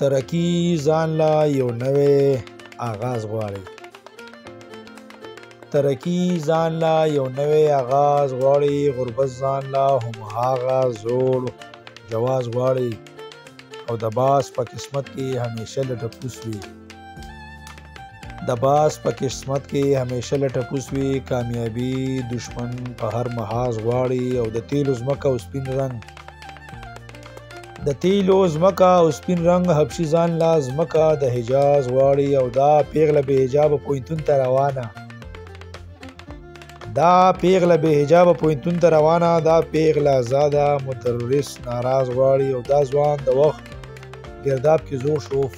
ترقی ځان له یو نوی آغاز غواړي. ترقی ځان له یو نوی آغاز غواړي. غربت ځان له هماغه زوړ جواز غواړي. او د باز په قسمت کې همیشه لټپوس وي. د باز په قسمت کې همیشه لټپوس وي. کامیابی دشمن په هر محاذ غواړي. او د تیلو ځمکه او سپین رنګ د تیلو ځمکه او سپین رنګ حبشي ځان له ځمکه د حجاز غواړي. او دا پیغله بې حجابه پوهنتون ته روانه دا پیغله بې حجابه پوهنتون ته روانه دا پیغله آزاده مترورس ناراض غواړي. او دا ځوان د وخت گرداب کې زور شوف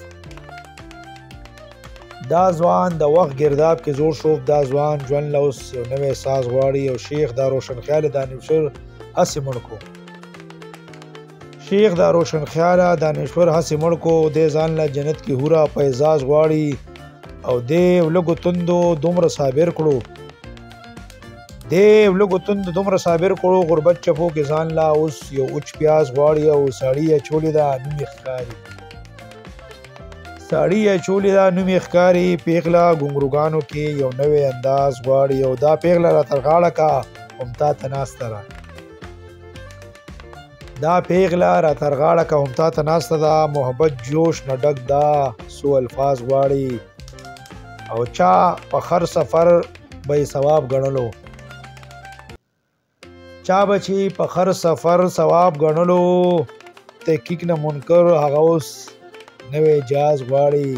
دا ځوان د وخت گرداب کې زور شوف دا ځوان ژوند له اوس یو نوی ساز غواړي. او شیخ دا روشنخیاله دانشور هسې مړ کو شیخ دا روشنخیاله دانشور هسې مړ کو. دې ځان له جنت کې حوره په اعزاز غواړي. او دې لږو تندو دومره صابر کړو غربت چپو کې ځان له اوس یو اوچ پیاز غواړي. او ساړي یې چولې ده نوم یې ښکاري پیغله ګونګروګانو کې یو نوی انداز غواړي. او دا پیغله را تر غاړه کا هم تا ته ناسته ده محبت جوش نه ډک دا سو الفاظ غواړي. او چا په هر سفر به یې ثواب ګڼلو تحقیق نه منکر هغه اوس نوی جاز غواړي.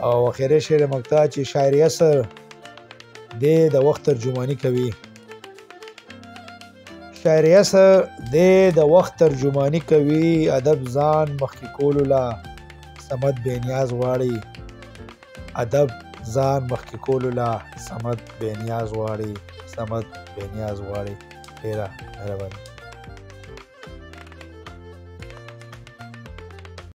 او اخیری شعر مقطع چې شاعر یسر دې د وخت ترجمانی کوي. ادب ځان مخکې کولو لا صمد بېنیاز غواړي. ډېره مهرباني.